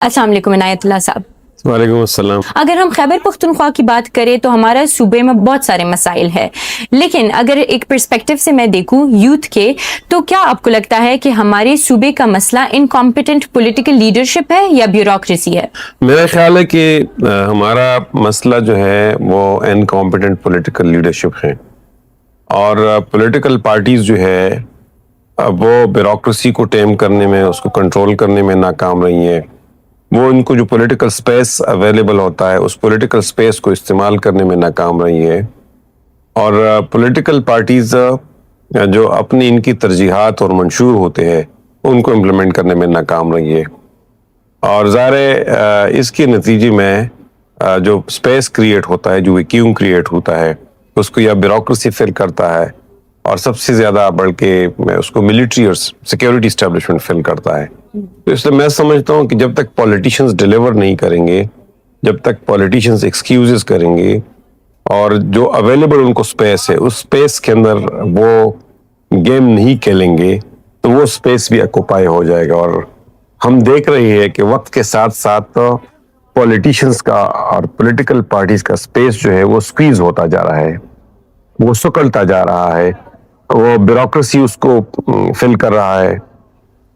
السلام علیکم عنایت اللہ صاحب. وعلیکم السلام. اگر ہم خیبر پختونخوا کی بات کریں تو ہمارے صوبے میں بہت سارے مسائل ہیں، لیکن اگر ایک پرسپیکٹو سے میں دیکھوں یوتھ کے، تو کیا آپ کو لگتا ہے کہ ہمارے صوبے کا مسئلہ انکمپیٹنٹ پولیٹیکل لیڈرشپ ہے یا بیوروکریسی ہے؟ میرا خیال ہے کہ ہمارا مسئلہ جو ہے وہ انکمپیٹنٹ پولیٹیکل لیڈرشپ ہے، اور پولیٹیکل پارٹیز جو ہے وہ بیوروکریسی کو ٹیم کرنے میں، اس کو کنٹرول کرنے میں ناکام رہی ہیں. وہ ان کو جو پولیٹیکل سپیس اویلیبل ہوتا ہے اس پولیٹیکل سپیس کو استعمال کرنے میں ناکام رہی ہے، اور پولیٹیکل پارٹیز جو اپنی ان کی ترجیحات اور منشور ہوتے ہیں ان کو امپلیمنٹ کرنے میں ناکام رہی ہے. اور ظاہر ہے اس کے نتیجے میں جو سپیس کریٹ ہوتا ہے، جو ویکیوم کریٹ ہوتا ہے، اس کو یا بیوروکریسی فل کرتا ہے، اور سب سے زیادہ بڑھ کے اس کو ملٹری اور سیکیورٹی اسٹیبلشمنٹ فل کرتا ہے. تو اس لیے میں سمجھتا ہوں کہ جب تک پولیٹیشنز ڈیلیور نہیں کریں گے، جب تک پولیٹیشنز ایکسکیوزز کریں گے اور جو اویلیبل ان کو سپیس ہے اس سپیس کے اندر وہ گیم نہیں کھیلیں گے تو وہ سپیس بھی اکوپائی ہو جائے گا. اور ہم دیکھ رہے ہیں کہ وقت کے ساتھ ساتھ پولیٹیشنز کا اور پولیٹیکل پارٹیز کا سپیس جو ہے وہ سکویز ہوتا جا رہا ہے، وہ سکڑتا جا رہا ہے، وہ بیوروکریسی اس کو فل کر رہا ہے،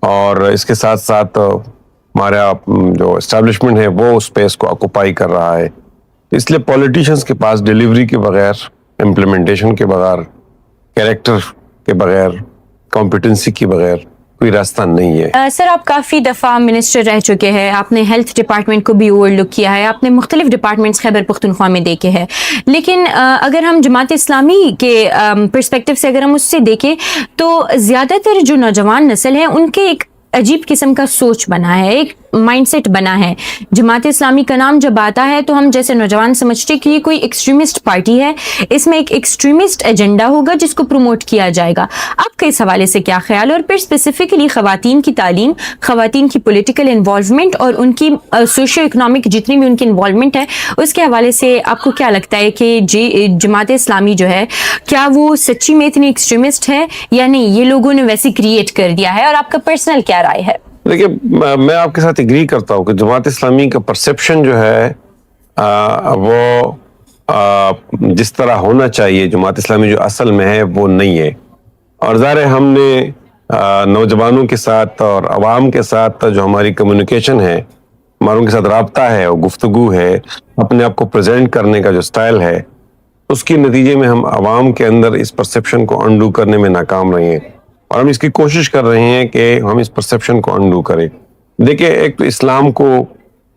اور اس کے ساتھ ساتھ ہمارا جو اسٹیبلشمنٹ ہے وہ اسپیس کو آکوپائی کر رہا ہے. اس لیے پولیٹیشنز کے پاس ڈیلیوری کے بغیر، امپلیمنٹیشن کے بغیر، کیریکٹر کے بغیر، کمپیٹنسی کے بغیر کوئی راستہ نہیں ہے. سر، آپ کافی دفعہ منسٹر رہ چکے ہیں، آپ نے ہیلتھ ڈپارٹمنٹ کو بھی اوور لک کیا ہے، آپ نے مختلف ڈپارٹمنٹس خیبر پختونخوا میں دیکھے ہیں، لیکن اگر ہم جماعت اسلامی کے پرسپیکٹو سے اگر ہم اس سے دیکھیں تو زیادہ تر جو نوجوان نسل ہے ان کے ایک عجیب قسم کا سوچ بنا ہے، ایک مائنڈ سیٹ بنا ہے. جماعت اسلامی کا نام جب آتا ہے تو ہم جیسے نوجوان سمجھتے کہ یہ کوئی ایکسٹریمسٹ پارٹی ہے، اس میں ایک ایکسٹریمسٹ ایجنڈا ہوگا جس کو پروموٹ کیا جائے گا. آپ کے اس حوالے سے کیا خیال ہے؟ اور پھر اسپیسیفکلی خواتین کی تعلیم، خواتین کی پولیٹیکل انوالومنٹ اور ان کی سوشیو اکنامک جتنی بھی ان کی انوالومنٹ ہے، اس کے حوالے سے آپ کو کیا لگتا ہے کہ جماعت اسلامی جو ہے کیا وہ سچی میں اتنی ایکسٹریمسٹ ہے یا نہیں، یہ لوگوں نے ویسے کریٹ کر دیا ہے؟ اور آپ کا پرسنل کیا رائے ہے؟ دیکھیے، میں آپ کے ساتھ ایگری کرتا ہوں کہ جماعت اسلامی کا پرسیپشن جو ہے وہ جس طرح ہونا چاہیے، جماعت اسلامی جو اصل میں ہے وہ نہیں ہے. اور ظاہر ہے ہم نے نوجوانوں کے ساتھ اور عوام کے ساتھ جو ہماری کمیونیکیشن ہے، ہماروں کے ساتھ رابطہ ہے اور گفتگو ہے، اپنے آپ کو پریزنٹ کرنے کا جو سٹائل ہے، اس کے نتیجے میں ہم عوام کے اندر اس پرسیپشن کو انڈو کرنے میں ناکام رہے ہیں، اور ہم اس کی کوشش کر رہے ہیں کہ ہم اس پرسیپشن کو انڈو کریں. دیکھیں، ایک تو اسلام کو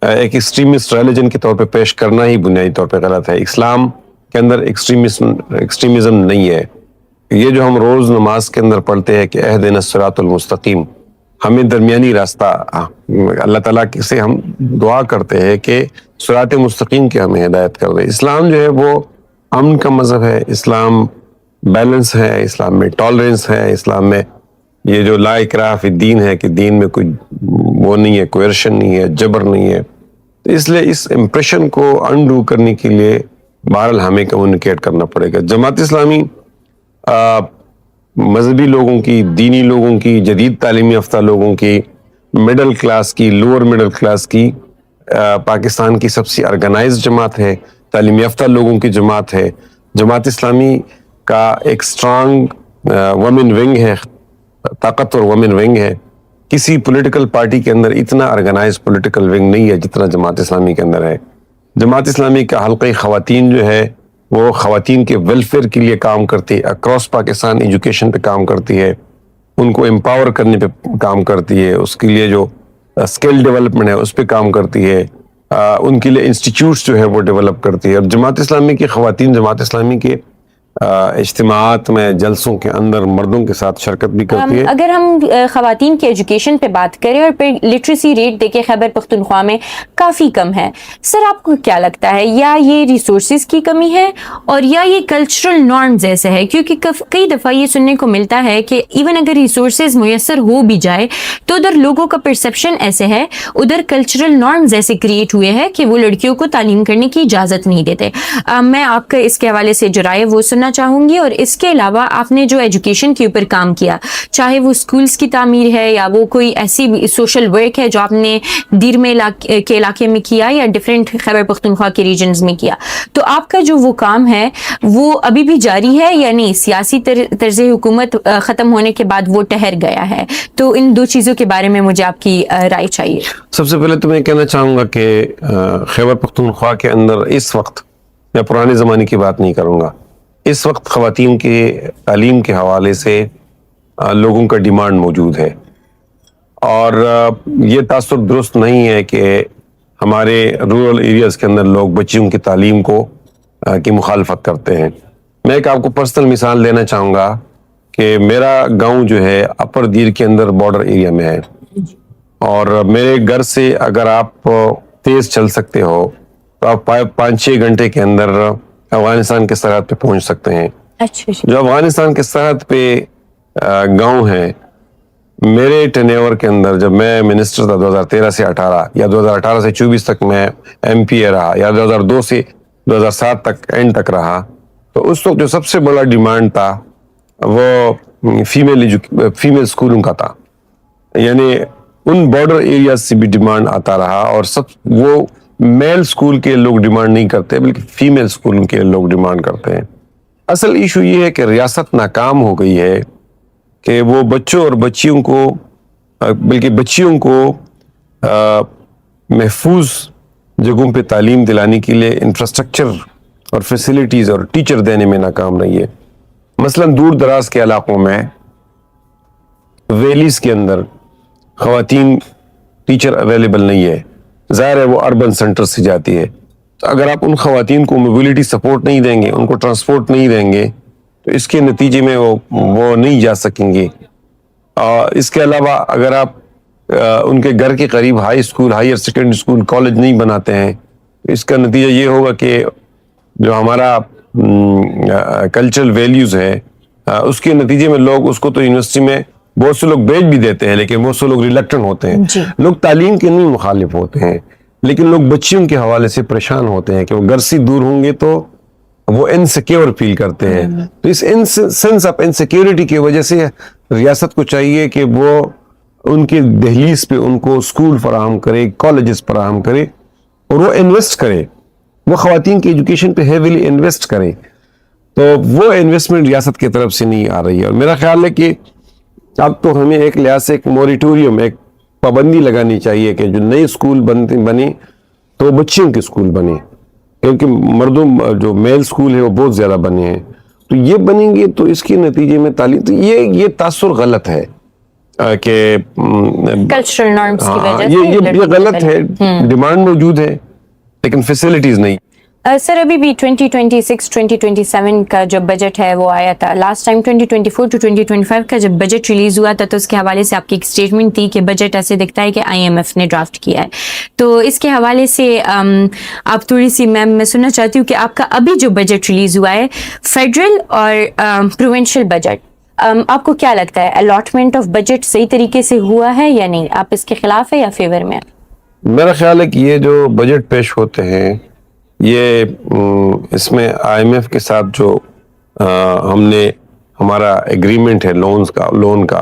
ایک ایکسٹریمسٹ ریلیجن کے طور پہ پیش کرنا ہی بنیادی طور پہ غلط ہے. اسلام کے اندر ایکسٹریمزم نہیں ہے. یہ جو ہم روز نماز کے اندر پڑھتے ہیں کہ اہدنا الصراط المستقیم، ہمیں درمیانی راستہ، اللہ تعالیٰ سے ہم دعا کرتے ہیں کہ صراط مستقیم کی ہمیں ہدایت کر دے. اسلام جو ہے وہ امن کا مذہب ہے، اسلام بیلنس ہے، اسلام میں ٹالرنس ہے، اسلام میں یہ جو لا اکراہ فی الدین ہے کہ دین میں کوئی وہ نہیں ہے، کوئرشن نہیں ہے، جبر نہیں ہے. تو اس لیے اس امپریشن کو انڈو کرنے کے لیے بہرحال ہمیں کمیونیکیٹ کرنا پڑے گا. جماعت اسلامی مذہبی لوگوں کی، دینی لوگوں کی، جدید تعلیم یافتہ لوگوں کی، مڈل کلاس کی، لوور مڈل کلاس کی، پاکستان کی سب سے آرگنائزڈ جماعت ہے، تعلیم یافتہ لوگوں کی جماعت ہے. جماعت اسلامی کا ایک اسٹرانگ وومن ونگ ہے، طاقتور وومن ونگ ہے. کسی پولیٹیکل پارٹی کے اندر اتنا آرگنائز پولیٹیکل ونگ نہیں ہے جتنا جماعت اسلامی کے اندر ہے. جماعت اسلامی کا حلقہ خواتین جو ہے وہ خواتین کے ویلفیئر کے لیے کام کرتی ہے، اکراس پاکستان ایجوکیشن پہ کام کرتی ہے، ان کو امپاور کرنے پہ کام کرتی ہے، اس کے لیے جو اسکل ڈیولپمنٹ ہے اس پہ کام کرتی ہے، ان کے لیے انسٹیٹیوٹس جو ہے وہ ڈیولپ کرتی ہے. اور جماعت اسلامی کی خواتین جماعت اسلامی کے اجتماعات میں، جلسوں کے اندر مردوں کے ساتھ شرکت بھی کرتی ہے. اگر ہم خواتین کی ایجوکیشن پہ بات کریں اور پھر لٹریسی ریٹ دیکھیں خیبر پختونخوا میں کافی کم ہے، سر آپ کو کیا لگتا ہے، یا یہ ریسورسز کی کمی ہے اور یا یہ کلچرل نارمز ایسے ہے؟ کیونکہ کئی دفعہ یہ سننے کو ملتا ہے کہ ایون اگر ریسورسز میسر ہو بھی جائے تو ادھر لوگوں کا پرسیپشن ایسے ہے، ادھر کلچرل نارمز ایسے کریٹ ہوئے ہیں کہ وہ لڑکیوں کو تعلیم کرنے کی اجازت نہیں دیتے. میں آپ کا اس کے حوالے سے جو رائے وہ سننا کرنا چاہوں گی. اور اس کے علاوہ آپ نے جو ایجوکیشن کے اوپر کام کیا, چاہے وہ اسکولس کی تعمیر ہے یا وہ کوئی ایسی سوشل ورک ہے جو آپ نے دیر میں کے علاقے میں کیا یا ڈفرینٹ خیبر پختونخوا کے ریجنز میں کیا, تو آپ کا جو وہ کام ہے وہ ابھی بھی جاری ہے یا نہیں؟ سیاسی طرز حکومت ختم ہونے کے بعد وہ ٹہر گیا ہے, تو ان دو چیزوں کے بارے میں مجھے آپ کی رائے چاہیے. سب سے پہلے تو میں کہنا چاہوں گا کہ خیبر پختونخوا کے اندر اس وقت, میں پرانے زمانے کی بات نہیں کروں گا, اس وقت خواتین کے تعلیم کے حوالے سے لوگوں کا ڈیمانڈ موجود ہے, اور یہ تاثر درست نہیں ہے کہ ہمارے رورل ایریاز کے اندر لوگ بچیوں کی تعلیم کی مخالفت کرتے ہیں. میں ایک آپ کو پرسنل مثال دینا چاہوں گا کہ میرا گاؤں جو ہے اپر دیر کے اندر بارڈر ایریا میں ہے, اور میرے گھر سے اگر آپ تیز چل سکتے ہو تو آپ 5-6 گھنٹے کے اندر افغانستان کے سرحد پہ پہنچ سکتے ہیں. جو افغانستان کے سرحد پہ گاؤں ہے, میرے ٹینیور کے اندر جب میں منسٹر تھا 2013 سے 18 یا 2018 سے 24 تک میں ایم پی رہا, یا 2002 سے 2007 تک اینڈ تک رہا, تو اس وقت جو سب سے بڑا ڈیمانڈ تھا وہ فیمیل اسکولوں کا تھا. یعنی ان بارڈر ایریاز سے بھی ڈیمانڈ آتا رہا, اور وہ میل اسکول کے لوگ ڈیمانڈ نہیں کرتے بلکہ فیمیل اسکولوں کے لوگ ڈیمانڈ کرتے ہیں. اصل ایشو یہ ہے کہ ریاست ناکام ہو گئی ہے کہ وہ بچوں اور بچیوں کو, بلکہ بچیوں کو محفوظ جگہوں پہ تعلیم دلانے کے لیے انفراسٹرکچر اور فیسلٹیز اور ٹیچر دینے میں ناکام رہی ہے. مثلا دور دراز کے علاقوں میں, ویلیز کے اندر خواتین ٹیچر اویلیبل نہیں ہے, ظاہر ہے وہ اربن سینٹر سے جاتی ہے, تو اگر آپ ان خواتین کو موبلٹی سپورٹ نہیں دیں گے, ان کو ٹرانسپورٹ نہیں دیں گے, تو اس کے نتیجے میں وہ نہیں جا سکیں گے. اس کے علاوہ اگر آپ ان کے گھر کے قریب high school, higher secondary school, college نہیں بناتے ہیں, اس کا نتیجہ یہ ہوگا کہ جو ہمارا کلچرل ویلیوز ہے اس کے نتیجے میں لوگ اس کو تو یونیورسٹی میں بہت سے لوگ بیچ بھی دیتے ہیں, لیکن بہت سے لوگ ریلیکٹنٹ ہوتے ہیں. لوگ تعلیم کے نہیں مخالف ہوتے ہیں, لیکن لوگ بچیوں کے حوالے سے پریشان ہوتے ہیں کہ وہ گھر سے دور ہوں گے تو وہ انسیکیور فیل کرتے ہیں. تو اس سینس آف انسیکیورٹی کی وجہ سے ریاست کو چاہیے کہ وہ ان کے دہلیز پہ ان کو اسکول فراہم کرے, کالجز فراہم کرے, اور وہ انویسٹ کرے, وہ خواتین کی ایجوکیشن پہ ہیویلی انویسٹ کرے. تو وہ انویسٹمنٹ ریاست کی طرف سے نہیں آ رہی ہے, اور میرا خیال ہے کہ اب تو ہمیں ایک لحاظ سے ایک موریٹوریم, ایک پابندی لگانی چاہیے کہ جو نئے اسکول بنے تو بچیوں کے اسکول بنے, کیونکہ مردوں جو میل اسکول ہے وہ بہت زیادہ بنے ہیں. تو یہ بنیں گے تو اس کے نتیجے میں تعلیم, تو یہ تاثر غلط ہے کہ کلچرل نارمز کی وجہ سے یہ غلط ہے. ڈیمانڈ موجود ہے لیکن فیسلٹیز نہیں. سر ابھی بھی 2026-2027 کا جو بجٹ ہے وہ آیا تھا, لاسٹ ٹائم 2024-2025 کا جب بجٹ ریلیز ہوا تھا تو اس کے حوالے سے آپ کی ایک اسٹیٹمنٹ تھی کہ بجٹ ایسے دکھتا ہے کہ IMF نے ڈرافٹ کیا ہے. تو اس کے حوالے سے آپ تھوڑی سی میں سننا چاہتی ہوں کہ آپ کا ابھی جو بجٹ ریلیز ہوا ہے فیڈرل اور پروونشل بجٹ, آپ کو کیا لگتا ہے الاٹمنٹ آف بجٹ صحیح طریقے سے ہوا ہے یا نہیں؟ آپ اس کے خلاف ہے یا فیور میں؟ میرا خیال ہے کہ یہ جو بجٹ پیش ہوتے ہیں یہ اس میں IMF کے ساتھ جو ہم نے ہمارا ایگریمنٹ ہے لون کا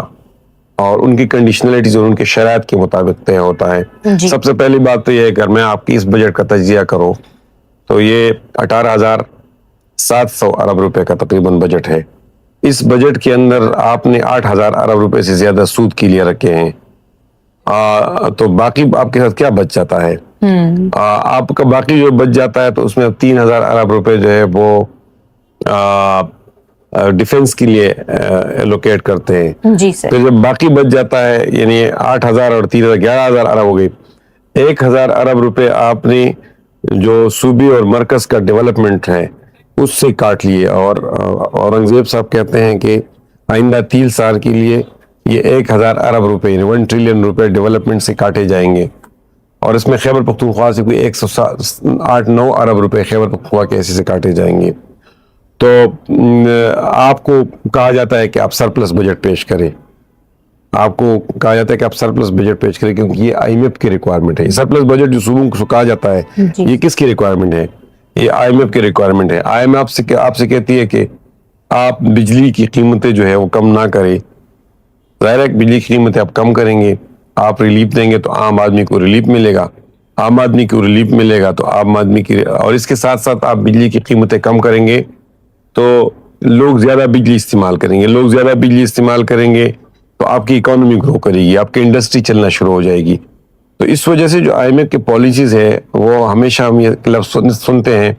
اور ان کی کنڈیشنلٹیز اور ان کے شرائط کے مطابق طے ہوتا ہے. سب سے پہلی بات تو یہ ہے کہ میں آپ کی اس بجٹ کا تجزیہ کروں تو یہ 18,700 ارب روپے کا تقریباً بجٹ ہے. اس بجٹ کے اندر آپ نے 8,000 ارب روپے سے زیادہ سود کے لیے رکھے ہیں, تو باقی آپ کے ساتھ کیا بچ جاتا ہے؟ آپ کا باقی جو بچ جاتا ہے تو اس میں 3,000 ارب روپے جو ہے وہ ڈیفنس کے لیے ایلوکیٹ کرتے ہیں. جی سر. تو جب باقی بچ جاتا ہے یعنی 8,000 اور 3,000 11,000 ارب ہو گئی. 1,000 ارب روپے آپ نے جو صوبے اور مرکز کا ڈیولپمنٹ ہے اس سے کاٹ لیے, اور اورنگزیب صاحب کہتے ہیں کہ آئندہ 3 سال کے لیے یہ 1,000 ارب روپے یعنی 1 ٹریلین روپے ڈیولپمنٹ سے کاٹے جائیں گے, اور اس میں خیبر پختونخوا سے کوئی 108-9 ارب روپے خیبر پختونخوا کے ایسے سے کاٹے جائیں گے. تو آپ کو کہا جاتا ہے کہ آپ سرپلس بجٹ پیش کریں, آپ کو کہا جاتا ہے کہ آپ سرپلس بجٹ پیش کریں کیونکہ یہ IMF کی ریکوائرمنٹ ہے. سرپلس بجٹ جو صوبوں کو کہا جاتا ہے یہ کس کی ریکوائرمنٹ ہے؟ یہ IMF کی ریکوائرمنٹ ہے. IMF آپ سے کہتی ہے کہ آپ بجلی کی قیمتیں جو ہے وہ کم نہ کریں. ظاہر ہے بجلی کی قیمتیں آپ کم کریں گے, آپ ریلیف دیں گے تو عام آدمی کو ریلیف ملے گا, عام آدمی کو ریلیف ملے گا تو عام آدمی کی, اور اس کے ساتھ ساتھ آپ بجلی کی قیمتیں کم کریں گے تو لوگ زیادہ بجلی استعمال کریں گے, لوگ زیادہ بجلی استعمال کریں گے تو آپ کی اکانومی گرو کرے گی, آپ کی انڈسٹری چلنا شروع ہو جائے گی. تو اس وجہ سے جو آئی ایم ایف کی پالیسیز ہے وہ ہمیشہ ہم یہ لفظ سنتے ہیں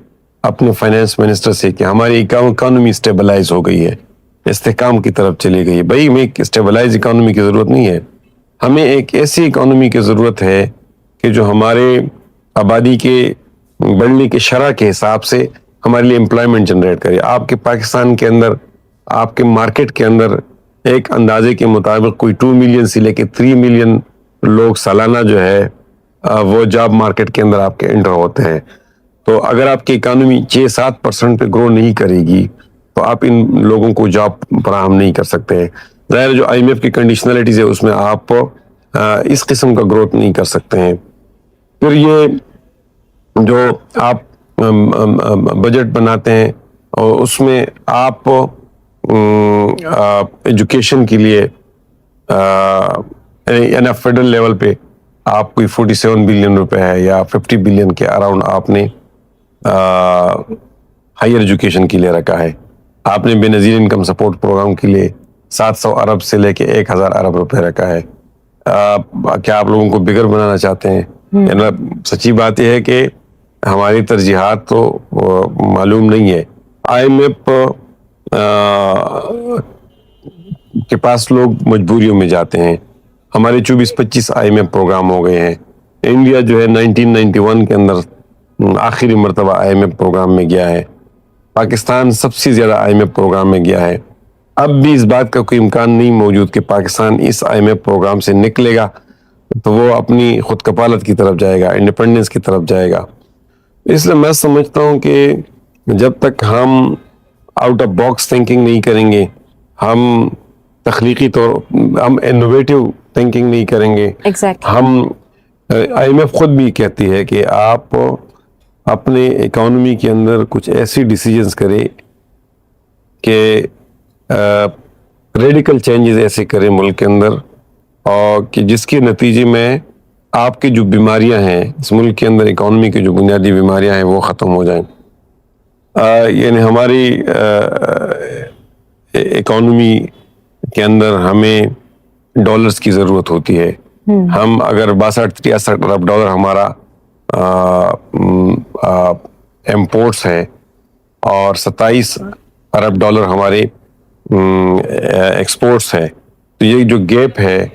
اپنے فائنانس منسٹر سے کہ ہماری اکانومی اسٹیبلائز ہو گئی ہے, استحکام کی طرف چلی گئی ہے. بھائی ہمیں ایک اسٹیبلائز اکانومی کی ضرورت نہیں ہے, ہمیں ایک ایسی اکانومی کی ضرورت ہے کہ جو ہمارے آبادی کے بڑھنے کے شرح کے حساب سے ہمارے لیے امپلائمنٹ جنریٹ کرے. آپ کے پاکستان کے اندر, آپ کے مارکیٹ کے اندر ایک اندازے کے مطابق کوئی 2 ملین سے لے کے 3 ملین لوگ سالانہ جو ہے وہ جاب مارکیٹ کے اندر آپ کے انٹر ہوتے ہیں. تو اگر آپ کی اکانومی 6-7% پہ گرو نہیں کرے گی تو آپ ان لوگوں کو جاب فراہم نہیں کر سکتے ہیں. ظاہر جو آئی ایم ایف کی کنڈیشنلٹیز ہے اس میں آپ اس قسم کا گروتھ نہیں کر سکتے ہیں. پھر یہ جو آپ بجٹ بناتے ہیں اور اس میں آپ ایجوکیشن کے لیے یعنی فیڈرل لیول پہ آپ کوئی 47 بلین روپے ہے یا 50 بلین کے اراؤنڈ آپ نے ہائر ایجوکیشن کے لیے رکھا ہے. آپ نے بے نظیر انکم سپورٹ پروگرام کے لیے 700 ارب سے لے کے 1000 ارب روپے رکھا ہے. کیا آپ لوگوں کو بگر بنانا چاہتے ہیں؟ یعنی سچی بات یہ ہے کہ ہماری ترجیحات تو معلوم نہیں ہے. آئی ایم ایف کے پاس لوگ مجبوریوں میں جاتے ہیں. ہمارے 24-25 آئی ایم ایف پروگرام ہو گئے ہیں. انڈیا جو ہے 1991 کے اندر آخری مرتبہ آئی ایم ایف پروگرام میں گیا ہے. پاکستان سب سے زیادہ آئی ایم ایف پروگرام میں گیا ہے. اب بھی اس بات کا کوئی امکان نہیں موجود کہ پاکستان اس آئی ایم ایف پروگرام سے نکلے گا تو وہ اپنی خود کفالت کی طرف جائے گا, انڈیپینڈنس کی طرف جائے گا. اس لیے میں سمجھتا ہوں کہ جب تک ہم آؤٹ آف باکس تھنکنگ نہیں کریں گے, ہم تخلیقی طور ہم انوویٹو تھنکنگ نہیں کریں گے, ہم آئی ایم ایف خود بھی کہتی ہے کہ آپ اپنے اکانومی کے اندر کچھ ایسی ڈیسیجنز کریں کہ ریڈیکل چینجز ایسے کریں ملک کے اندر اور کہ جس کے نتیجے میں آپ کی جو بیماریاں ہیں اس ملک کے اندر, اکانومی کی جو بنیادی بیماریاں ہیں وہ ختم ہو جائیں. یعنی ہماری اکانومی کے اندر ہمیں ڈالرز کی ضرورت ہوتی ہے. ہم اگر 62-63 ارب ڈالر ہمارا امپورٹس ہے اور 27 ارب ڈالر ہمارے ایکسپورٹس ہے, تو یہ جو گیپ ہے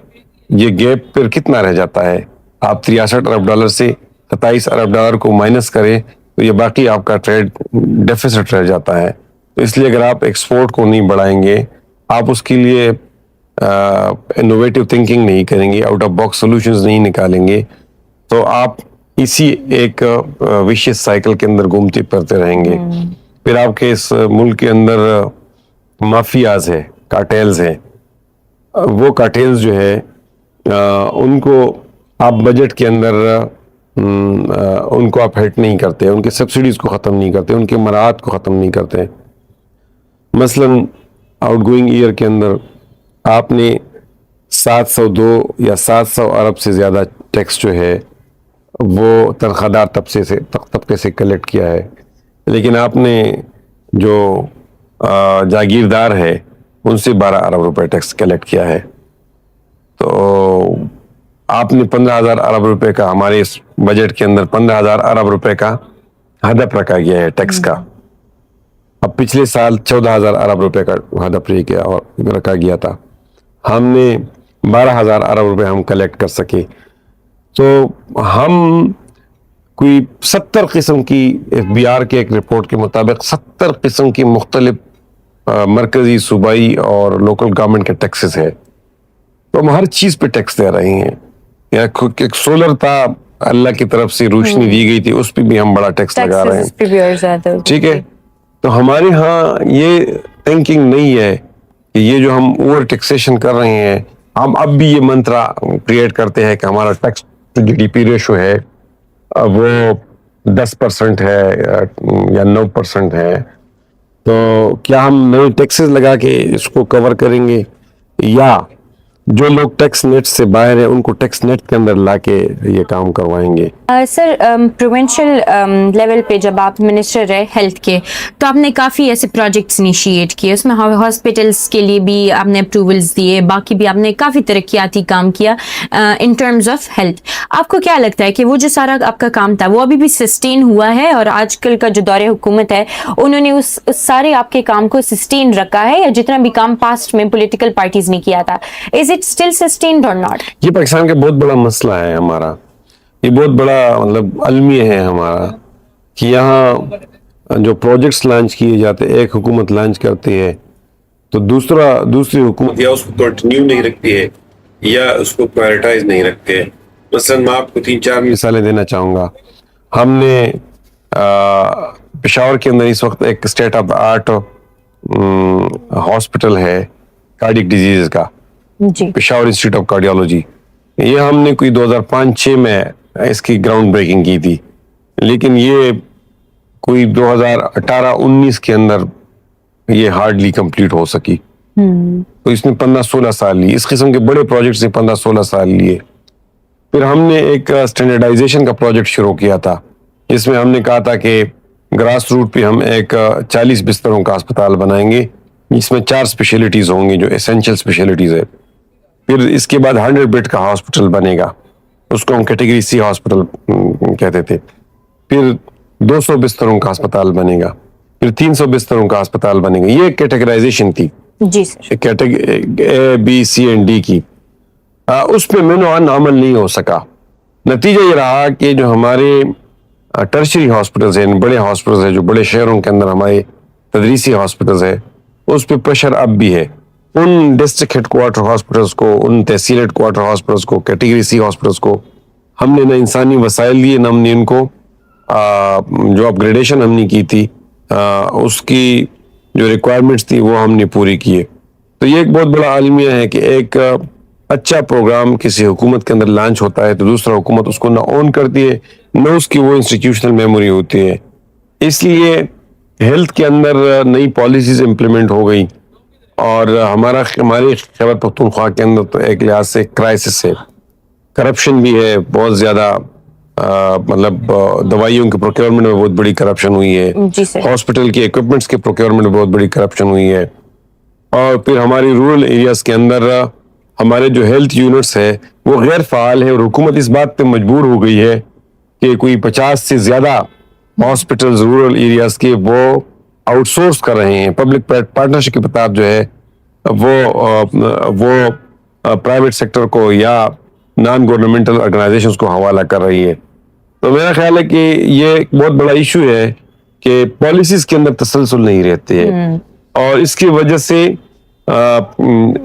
یہ گیپ پھر کتنا رہ جاتا ہے؟ آپ 63 ارب ڈالر سے 27 ارب ڈالر کو مائنس کریں تو یہ باقی آپ کا ٹریڈ ڈیفیسٹ رہ جاتا ہے. تو اس لیے اگر آپ ایکسپورٹ کو نہیں بڑھائیں گے, آپ اس کے لیے انوویٹو تھنکنگ نہیں کریں گے, آؤٹ آف باکس سولوشنز نہیں نکالیں گے, تو آپ اسی ایک وشیس سائیکل کے اندر گھومتے پھرتے رہیں گے. پھر آپ کے اس ملک کے اندر مافیاز ہے, کارٹیلز ہیں, وہ کارٹیلز جو ہے ان کو آپ بجٹ کے اندر ان کو آپ ہیٹ نہیں کرتے, ان کے سبسڈیز کو ختم نہیں کرتے, ان کے مراعات کو ختم نہیں کرتے. مثلا آؤٹ گوئنگ ایئر کے اندر آپ نے 702 یا 700 ارب سے زیادہ ٹیکس جو ہے وہ تنخواہ دار طبقے سے کلیکٹ کیا ہے, لیکن آپ نے جو جاگیردار ہے ان سے 12 ارب روپے ٹیکس کلیکٹ کیا ہے. تو آپ نے 15,000 ارب روپے کا, ہمارے اس بجٹ کے اندر 15,000 ارب روپے کا ہدف رکھا گیا ہے ٹیکس کا. اب پچھلے سال 14,000 ارب روپے کا ہدف رکھا گیا تھا, ہم نے 12,000 ارب روپے ہم کلیکٹ کر سکے. تو ہم کوئی 70 قسم کی FBR کے ایک رپورٹ کے مطابق 70 قسم کی مختلف مرکزی, صوبائی اور لوکل گورنمنٹ کے ٹیکسز ہیں. تو ہم ہر چیز پہ ٹیکس دے رہے ہیں. ایک سولر تھا, اللہ کی طرف سے روشنی دی گئی تھی, اس پہ بھی ہم بڑا ٹیکس لگا رہے ہیں. ٹھیک ہے, تو ہمارے ہاں یہ تھنکنگ نہیں ہے کہ یہ جو ہم اوور ٹیکسیشن کر رہے ہیں, ہم اب بھی یہ منترا کریٹ کرتے ہیں کہ ہمارا ٹیکس ٹو GDP ریشو ہے وہ 10% ہے یا 9% ہے. تو کیا ہم نئے ٹیکسز لگا کے اس کو کور کریں گے یا جو لوگ ٹیکس نیٹ سے باہر ہیں ان کو ٹیکس نیٹ کے اندر لا کے یہ کام کروائیں گے؟ سر پروونشل لیول پہ جب آپ منسٹر رہے ہیلتھ کے تو آپ نے کافی ایسے پروجیکٹس انیشیٹ کیے, اس میں ہاسپٹلس کے لیے بھی آپ نے اپروولس دیے, باقی بھی آپ نے کافی ترقیاتی کام کیا ان ٹرمز آف ہیلتھ. آپ کو کیا لگتا ہے کہ وہ جو سارا آپ کا کام تھا وہ ابھی بھی سسٹین ہوا ہے, اور آج کل کا جو دور حکومت ہے انہوں نے اس سارے آپ کے کام کو سسٹین رکھا ہے, یا جتنا بھی کام پاسٹ میں پولیٹیکل پارٹیز نے کیا تھا از اٹ اسٹل سسٹینڈ اور ناٹ؟ یہ پاکستان کا بہت بڑا مسئلہ ہے ہمارا, یہ بہت بڑا مطلب المیہ ہے ہمارا کہ یہاں جو پروجیکٹس لانچ کیے جاتے, ایک حکومت لانچ کرتی ہے تو دوسری حکومت یا اس کو کنٹینیو نہیں رکھتی ہے یا اس کو پرائرٹائز نہیں رکھتے. مثلا میں آپ کو 3-4 مثالیں دینا چاہوں گا. ہم نے پشاور کے اندر اس وقت ایک اسٹیٹ آف آرٹ ہاسپٹل ہے کارڈیک ڈیزیز کا, جی پشاور انسٹیٹیوٹ آف کارڈیالوجی. یہ ہم نے کوئی 2005-06 میں اس کی گراؤنڈ بریکنگ کی تھی, لیکن یہ کوئی 2018-19 کے اندر یہ ہارڈلی کمپلیٹ ہو سکی. تو اس نے 15-16 سال لیے. اس قسم کے بڑے پروجیکٹس نے 15-16 سال لیے. پھر ہم نے ایک اسٹینڈرڈائزیشن کا پروجیکٹ شروع کیا تھا, جس میں ہم نے کہا تھا کہ گراس روٹ پہ ہم ایک 40 بستروں کا اسپتال بنائیں گے, جس میں 4 اسپیشلٹیز ہوں گی جو اسینشل اسپیشلٹیز ہے. پھر اس کے بعد 100 بیڈ کا ہاسپٹل بنے گا, اس کو ہم کیٹیگری سی ہاسپٹل کہتے تھے. پھر 200 بستروں کا اسپتال بنے گا, پھر 300 بستروں کا اسپتال بنے گا. یہ کیٹیگرائزیشن تھی جی سر, اے بی سی اینڈ ڈی کی. اس پہ مینوان عمل نہیں ہو سکا. نتیجہ یہ رہا کہ جو ہمارے ٹرشری ہاسپٹلز ہیں, بڑے ہاسپٹلز ہیں جو بڑے شہروں کے اندر ہمارے تدریسی ہاسپٹلز ہیں, اس پہ پریشر اب بھی ہے. ان ڈسٹرکٹ ہیڈ کوارٹر ہاسپٹلز کو, ان تحصیل ہیڈ کوارٹر ہاسپٹلز کو, کیٹیگری سی ہاسپٹلز کو ہم نے نہ انسانی وسائل دیے, نہ ہم نے ان کو جو اپ گریڈیشن ہم نے کی تھی اس کی جو ریکوائرمنٹس تھی وہ ہم نے پوری کیے. تو یہ ایک بہت بڑا المیہ ہے کہ ایک اچھا پروگرام کسی حکومت کے اندر لانچ ہوتا ہے تو دوسرا حکومت اس کو نہ اون کرتی ہے نہ اس کی وہ انسٹیٹیوشنل میموری ہوتی ہے. اس لیے ہیلتھ کے اندر نئی پالیسیز امپلیمنٹ ہو گئی, اور ہمارے خیبر پختونخوا کے اندر تو ایک لحاظ سے کرائسس ہے. کرپشن بھی ہے بہت زیادہ, مطلب دوائیوں کے پروکیورمنٹ میں بہت بڑی کرپشن ہوئی ہے, جی سر, ہاسپٹل کے ایکوپمنٹس کے پروکیورمنٹ میں بہت بڑی کرپشن ہوئی ہے. اور پھر ہماری رورل ایریاز کے اندر ہمارے جو ہیلتھ یونٹس ہے وہ غیر فعال ہے, اور حکومت اس بات پہ مجبور ہو گئی ہے کہ کوئی 50 سے زیادہ ہاسپٹلز رورل ایریاز کے وہ آؤٹ سورس کر رہے ہیں. پبلک پارٹنرشپ کے تحت جو ہے وہ پرائیویٹ سیکٹر کو یا نان گورنمنٹل آرگنائزیشنز کو حوالہ کر رہی ہے. تو میرا خیال ہے کہ یہ ایک بہت بڑا ایشو ہے کہ پالیسیز کے اندر تسلسل نہیں رہتے ہے, اور اس کی وجہ سے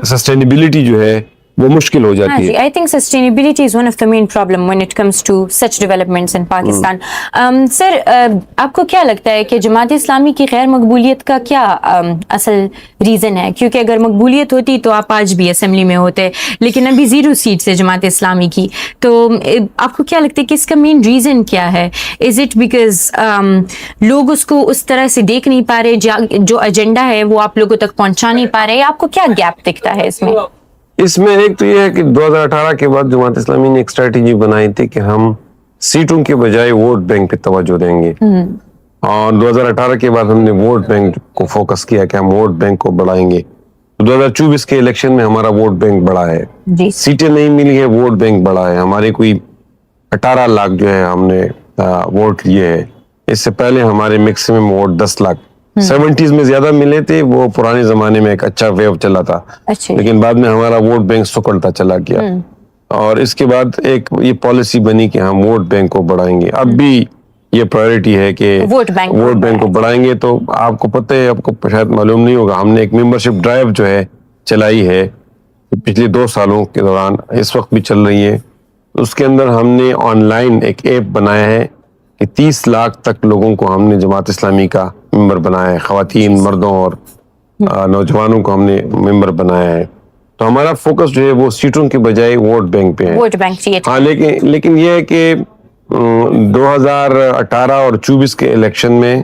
سسٹینیبلٹی جو ہے وہ مشکل ہو جاتی ہے. I think sustainability is one of the main problem when it comes to such developments in Pakistan. سر آپ کو کیا لگتا ہے کہ جماعت اسلامی کی غیر مقبولیت کا کیا اصل ریزن ہے؟ کیونکہ اگر مقبولیت ہوتی تو آپ آج بھی اسمبلی میں ہوتے, لیکن ابھی 0 سیٹس ہے جماعت اسلامی کی. تو آپ کو کیا لگتا ہے کہ اس کا مین ریزن کیا ہے؟ از اٹ بیکاز لوگ اس کو اس طرح سے دیکھ نہیں پا رہے, جو ایجنڈا ہے وہ آپ لوگوں تک پہنچا نہیں پا رہے, آپ کو کیا گیپ دکھتا ہے اس میں؟ اس میں ایک تو یہ ہے کہ 2018 کے بعد جماعت اسلامی نے ایک اسٹریٹجی بنائی تھی کہ ہم سیٹوں کے بجائے ووٹ بینک پہ توجہ دیں گے, اور 2018 کے بعد ہم نے ووٹ بینک کو فوکس کیا کہ ہم ووٹ بینک کو بڑھائیں گے. 2024 کے الیکشن میں ہمارا ووٹ بینک بڑھا ہے, سیٹیں نہیں ملی ہے, ووٹ بینک بڑھا ہے. ہمارے کوئی 18 لاکھ جو ہے ہم نے ووٹ لیے ہے. اس سے پہلے ہمارے میکسیمم ووٹ 10 لاکھ 70s میں زیادہ ملے تھے. وہ پرانے زمانے میں ایک اچھا ویو چلا تھا, لیکن بعد میں ہمارا ووٹ بینک سکڑتا چلا گیا, اور اس کے بعد ایک یہ پالیسی بنی کہ ہم ووٹ بینک کو بڑھائیں گے. اب بھی یہ پرائیورٹی ہے کہ ووٹ بینک کو بڑھائیں گے. تو آپ کو پتہ ہے, آپ کو شاید معلوم نہیں ہوگا, ہم نے ایک ممبرشپ ڈرائیو جو ہے چلائی ہے پچھلے 2 سالوں کے دوران, اس وقت بھی چل رہی ہے. اس کے اندر ہم نے آن لائن ایک ایپ بنایا ہے کہ 30 لاکھ تک لوگوں کو ہم نے جماعت اسلامی کا ممبر بنایا ہے, خواتین, مردوں اور نوجوانوں کو ہم نے ممبر بنایا ہے. تو ہمارا فوکس جو ہے وہ سیٹوں کے بجائے ووٹ بینک پہ ہے. ووٹ بینک چاہیے. ہاں, لیکن یہ ہے کہ 2018 اور 24 کے الیکشن میں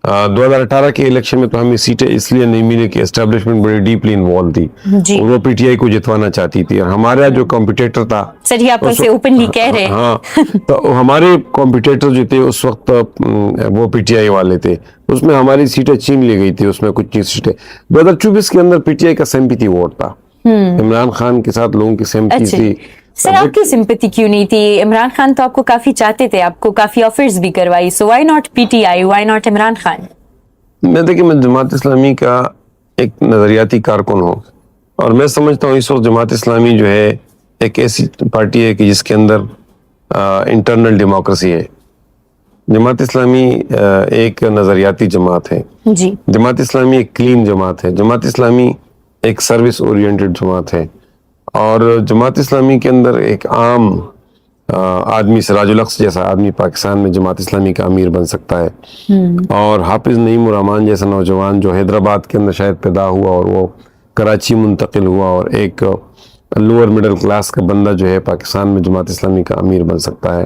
2018 کے الیکشن میں تو ہمیں سیٹیں اس لیے نہیں ملی کہ اسٹیبلشمنٹ بڑی ڈیپلی انوالو تھی, جی وہ پی ٹی آئی کو جتوانا چاہتی تھی, اور ہمارا جو کمپیٹیٹر تھا, سر یہ آپ سے اوپنلی کہہ رہے ہیں. ہاں, تو ہمارے کمپیٹیٹر جو تھے اس وقت وہ پی ٹی آئی والے تھے, اس میں ہماری سیٹیں چھین لی گئی تھی, اس میں کچھ سیٹیں 2024 کے اندر پی ٹی آئی کا سمپتی ووٹ تھا, عمران خان کے ساتھ لوگوں کی سمپتی تھی. سر آپ کی سمپتی کیوں نہیں تھی؟ عمران خان تو آپ کو کافی چاہتے تھے, آپ کو کافی آفرز بھی کروائی, so why not P T I, why not Imran Khan? میں جماعت اسلامی کا ایک نظریاتی کارکن ہوں, اور میں سمجھتا ہوں اس وقت جماعت اسلامی جو ہے ایک ایسی پارٹی ہے کہ جس کے اندر انٹرنل ڈیموکریسی ہے. جماعت اسلامی ایک نظریاتی جماعت ہے, جی جماعت اسلامی ایک کلین جماعت ہے, جماعت اسلامی ایک سروس اورینٹڈ جماعت ہے, اور جماعت اسلامی کے اندر ایک عام آدمی, سراج الاقص جیسا آدمی پاکستان میں جماعت اسلامی کا امیر بن سکتا ہے, اور حافظ نعیم الرحمان جیسا نوجوان جو حیدرآباد کے اندر شاید پیدا ہوا اور وہ کراچی منتقل ہوا, اور ایک لوور مڈل کلاس کا بندہ جو ہے پاکستان میں جماعت اسلامی کا امیر بن سکتا ہے.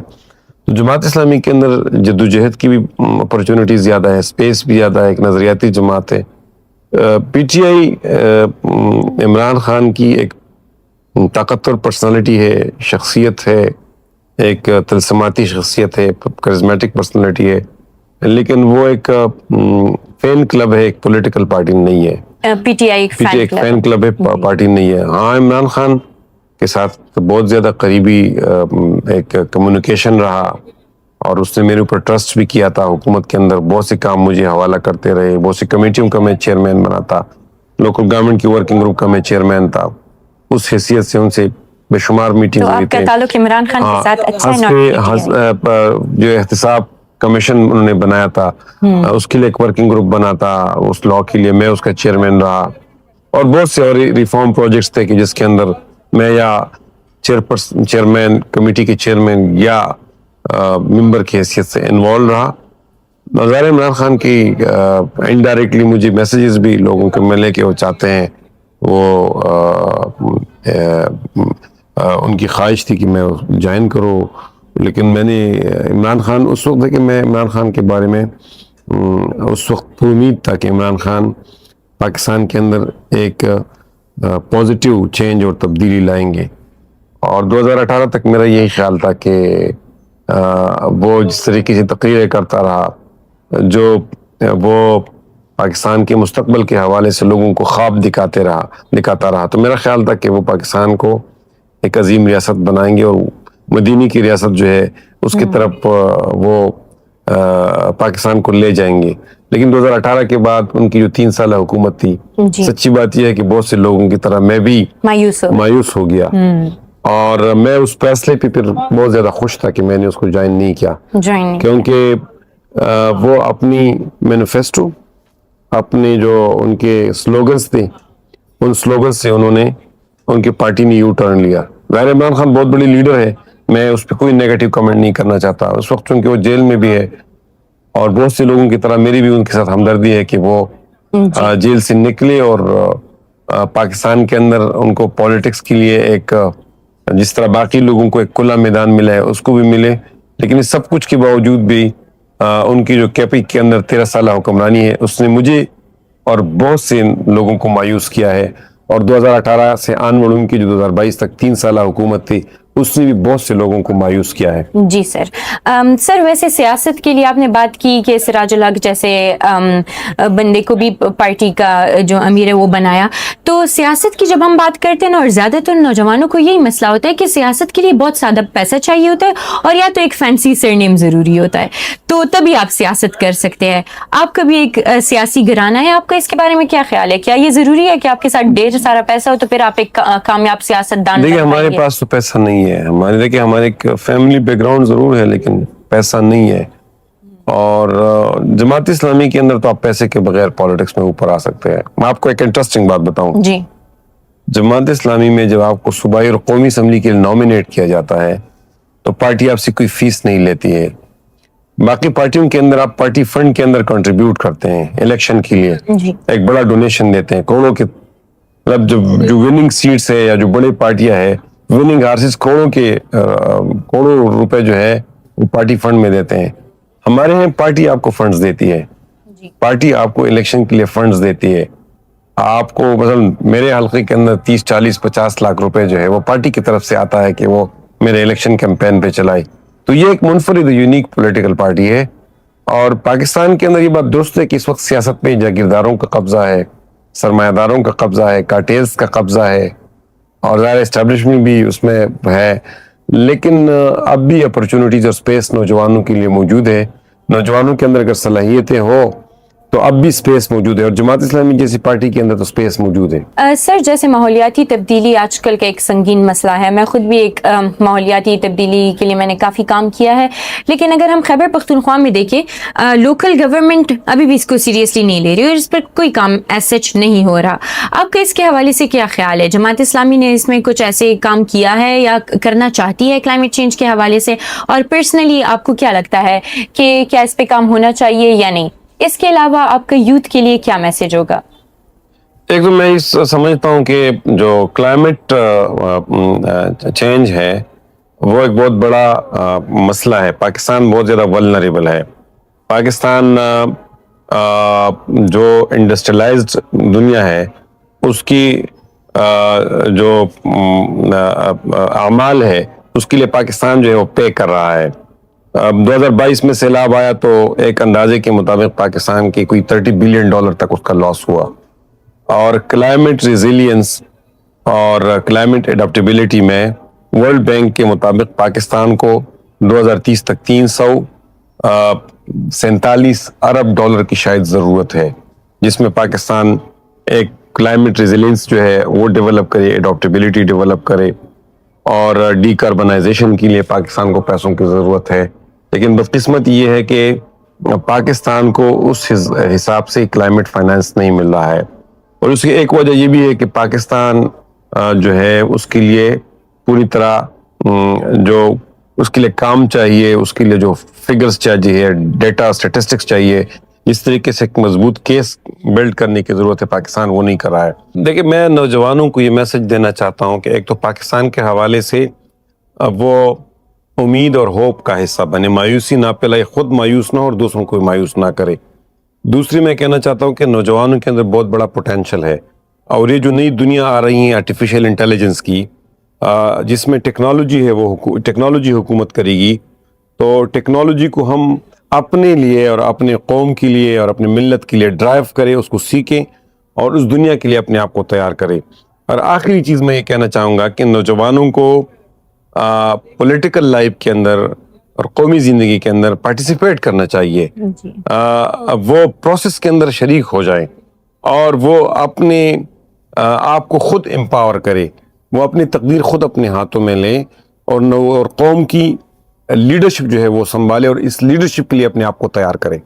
تو جماعت اسلامی کے اندر جدوجہد کی بھی اپرچونٹی زیادہ ہے, اسپیس بھی زیادہ ہے, ایک نظریاتی جماعت ہے. پی ٹی آئی عمران خان کی ایک طاقتور پرسنالٹی ہے, شخصیت ہے, ایک طلسماتی شخصیت ہے, کرزمیٹک پرسنالٹی ہے, لیکن وہ ایک فین کلب ہے, ایک پولیٹیکل پارٹی نہیں ہے. پی ٹی آئی ایک فین کلب ہے, پارٹی نہیں ہے. ہاں, عمران خان کے ساتھ بہت زیادہ قریبی ایک کمیونیکیشن رہا, اور اس نے میرے اوپر ٹرسٹ بھی کیا تھا. حکومت کے اندر بہت سے کام مجھے حوالہ کرتے رہے, بہت سی کمیٹیوں کا میں چیئرمین بنا تھا, لوکل گورنمنٹ کی ورکنگ گروپ کا میں چیئرمین تھا. اس حیثیت سے ان سے بے شمار میٹنگ تو ہوئی آپ کا تھی. تعلق عمران خان کے ساتھ اچھا ہے؟ جو احتساب کمیشن انہوں نے بنایا تھا, اس کے لیے ایک ورکنگ گروپ بنا تھا, اس لاء کے لیے میں اس کا چیئرمین رہا, اور بہت سے اور ریفارم پروجیکٹس تھے کہ جس کے اندر میں یا چیئرمین کمیٹی کے چیئرمین یا ممبر کی حیثیت سے انوالو رہا. ظاہر عمران خان کی انڈائریکٹلی مجھے میسیجز بھی لوگوں کے ملے کہ وہ چاہتے ہیں, وہ ان کی خواہش تھی کہ میں جوائن کروں, لیکن میں نے عمران خان اس وقت ہے کہ میں عمران خان کے بارے میں اس وقت امید تھا کہ عمران خان پاکستان کے اندر ایک پازیٹیو چینج اور تبدیلی لائیں گے, اور 2018 تک میرا یہی خیال تھا کہ وہ جس طریقے سے تقریریں کرتا رہا, جو وہ پاکستان کے مستقبل کے حوالے سے لوگوں کو خواب دکھاتا رہا, تو میرا خیال تھا کہ وہ پاکستان کو ایک عظیم ریاست بنائیں گے, اور مدینی کی ریاست جو ہے اس کی طرف وہ پاکستان کو لے جائیں گے. لیکن 2018 کے بعد ان کی جو 3 سالہ حکومت تھی, سچی بات یہ ہے کہ بہت سے لوگوں کی طرح میں بھی مایوس ہو گیا, اور میں اس فیصلے پہ پھر بہت زیادہ خوش تھا کہ میں نے اس کو جوائن نہیں کیا, کیونکہ وہ اپنی مینیفیسٹو, اپنے جو ان کے سلوگنز تھے, ان سلوگنز سے انہوں نے, ان کی پارٹی نے یو ٹرن لیا. ظاہر عمران خان بہت بڑی لیڈر ہے, میں اس پہ کوئی نیگیٹو کمنٹ نہیں کرنا چاہتا. اس وقت چونکہ وہ جیل میں بھی ہے, اور بہت سے لوگوں کی طرح میری بھی ان کے ساتھ ہمدردی ہے کہ وہ جیل سے نکلے, اور پاکستان کے اندر ان کو پولیٹکس کے لیے ایک, جس طرح باقی لوگوں کو ایک کھلا میدان ملا ہے اس کو بھی ملے. لیکن اس سب کچھ کے باوجود بھی ان کی جو کیپی کے اندر 13 سالہ حکمرانی ہے, اس نے مجھے اور بہت سے لوگوں کو مایوس کیا ہے, اور 2018 سے آنورڈ ان کی جو 2022 تک 3 سالہ حکومت تھی, اس نے بھی بہت سے لوگوں کو مایوس کیا ہے. جی سر. سر ویسے سیاست کے لیے آپ نے بات کی کہ سراج الحق جیسے بندے کو بھی پارٹی کا جو امیر ہے وہ بنایا, تو سیاست کی جب ہم بات کرتے ہیں نا, اور زیادہ تر نوجوانوں کو یہی مسئلہ ہوتا ہے کہ سیاست کے لیے بہت زیادہ پیسہ چاہیے ہوتا ہے, اور یا تو ایک فینسی سرنیم ضروری ہوتا ہے, تو تبھی آپ سیاست کر سکتے ہیں. آپ کا بھی ایک سیاسی گھرانہ ہے, آپ کا اس کے بارے میں کیا خیال ہے؟ کیا یہ ضروری ہے کہ آپ کے ساتھ ڈھیر سارا پیسہ ہو تو پھر آپ ایک کامیاب سیاست دان؟ دیکھیے ہمارے پاس تو پیسہ نہیں ہے, ہمارے ایک فیملی بیک گراؤنڈ ضرور ہے, لیکن پیسہ نہیں ہے. اور جماعت اسلامی کے اندر تو آپ پیسے کے بغیر پالیٹکس میں اوپر آ سکتے ہیں. میں آپ کو ایک انٹرسٹنگ بات بتاؤں. جی. جماعت اسلامی میں جب آپ کو صوبائی اور قومی اسمبلی کے لیے نامینیٹ کیا جاتا ہے تو پارٹی آپ سے کوئی فیس نہیں لیتی ہے. باقی پارٹیوں کے اندر آپ پارٹی فنڈ کے اندر کنٹریبیوٹ کرتے ہیں الیکشن کے لیے, ایک بڑا ڈونیشن دیتے ہیں کروڑوں کے, مطلب جو وننگ سیٹس ہے یا جو بڑی پارٹیاں ہیں, وننگ ہارسز کروڑوں روپے جو ہے وہ پارٹی فنڈ میں دیتے ہیں. ہمارے یہاں پارٹی آپ کو فنڈز دیتی ہے, پارٹی آپ کو الیکشن کے لیے فنڈز دیتی ہے. آپ کو مثلا میرے حلقے کے اندر 30 40 50 لاکھ روپے جو ہے وہ پارٹی کی طرف سے آتا ہے کہ وہ میرے الیکشن کیمپین پہ چلائے. تو یہ ایک منفرد یونیک پولیٹیکل پارٹی ہے. اور پاکستان کے اندر یہ بات درست ہے کہ اس وقت سیاست میں جاگیرداروں کا قبضہ ہے, سرمایہ داروں کا قبضہ ہے, کارٹیلز کا قبضہ ہے, اور ظاہر اسٹیبلشمنٹ بھی اس میں ہے. لیکن اب بھی اپرچونٹیز اور سپیس نوجوانوں کے لیے موجود ہے. نوجوانوں کے اندر اگر صلاحیتیں ہو تو اب بھی سپیس موجود ہے, اور جماعت اسلامی جیسی پارٹی کے اندر تو سپیس موجود ہے. سر, جیسے ماحولیاتی تبدیلی آج کل کا ایک سنگین مسئلہ ہے. میں خود بھی ایک ماحولیاتی تبدیلی کے لیے میں نے کافی کام کیا ہے, لیکن اگر ہم خیبر پختونخوا میں دیکھیں, لوکل گورنمنٹ ابھی بھی اس کو سیریسلی نہیں لے رہی اور اس پر کوئی کام ایز سچ نہیں ہو رہا. آپ کا اس کے حوالے سے کیا خیال ہے؟ جماعت اسلامی نے اس میں کچھ ایسے کام کیا ہے یا کرنا چاہتی ہے کلائمیٹ چینج کے حوالے سے؟ اور پرسنلی آپ کو کیا لگتا ہے کہ کیا اس پہ کام ہونا چاہیے یا نہیں؟ اس کے علاوہ آپ کا یوتھ کے لیے کیا میسج ہوگا؟ ایک تو میں سمجھتا ہوں کہ جو کلائمیٹ چینج ہے وہ ایک بہت بڑا مسئلہ ہے. پاکستان بہت زیادہ ولنریبل ہے. پاکستان جو انڈسٹریلائزڈ دنیا ہے اس کی جو اعمال ہے اس کے لیے پاکستان جو ہے وہ پے کر رہا ہے. 2022 میں سیلاب آیا تو ایک اندازے کے مطابق پاکستان کی کوئی $30 بلین تک اس کا لاس ہوا. اور کلائمیٹ ریزیلینس اور کلائمیٹ اڈاپٹیبلٹی میں ورلڈ بینک کے مطابق پاکستان کو 2030 تک $347 ارب کی شاید ضرورت ہے, جس میں پاکستان ایک کلائمیٹ ریزیلینس جو ہے وہ ڈیولپ کرے, اڈاپٹیبلٹی ڈیولپ کرے, اور ڈی کاربنائزیشن کے لیے پاکستان کو پیسوں کی ضرورت ہے. لیکن بدقسمت یہ ہے کہ پاکستان کو اس حساب سے کلائمیٹ فائنانس نہیں مل رہا ہے. اور اس کی ایک وجہ یہ بھی ہے کہ پاکستان جو ہے اس کے لیے پوری طرح جو اس کے لیے کام چاہیے, اس کے لیے جو فگرز چاہیے, ڈیٹا اسٹیٹسٹکس چاہیے, اس طریقے سے ایک مضبوط کیس بلڈ کرنے کی ضرورت ہے, پاکستان وہ نہیں کر رہا ہے. دیکھیں, میں نوجوانوں کو یہ میسج دینا چاہتا ہوں کہ ایک تو پاکستان کے حوالے سے وہ امید اور ہوپ کا حصہ بنے, مایوسی نہ پھیلائے, خود مایوس نہ ہو اور دوسروں کو مایوس نہ کرے. دوسری میں کہنا چاہتا ہوں کہ نوجوانوں کے اندر بہت بڑا پوٹینشل ہے, اور یہ جو نئی دنیا آ رہی ہے آرٹیفیشل انٹیلیجنس کی, جس میں ٹیکنالوجی ہے وہ ٹیکنالوجی حکومت کرے گی, تو ٹیکنالوجی کو ہم اپنے لیے اور اپنے قوم کے لیے اور اپنے ملت کے لیے ڈرائیو کریں, اس کو سیکھیں اور اس دنیا کے لیے اپنے آپ کو تیار کریں. اور آخری چیز میں یہ کہنا چاہوں گا کہ نوجوانوں کو پولیٹیکل لائف کے اندر اور قومی زندگی کے اندر پارٹیسپیٹ کرنا چاہیے. وہ پروسیس کے اندر شریک ہو جائیں اور وہ اپنے آپ کو خود امپاور کرے, وہ اپنی تقدیر خود اپنے ہاتھوں میں لیں اور قوم کی لیڈرشپ جو ہے وہ سنبھالے اور اس لیڈرشپ کے لیے اپنے آپ کو تیار کرے.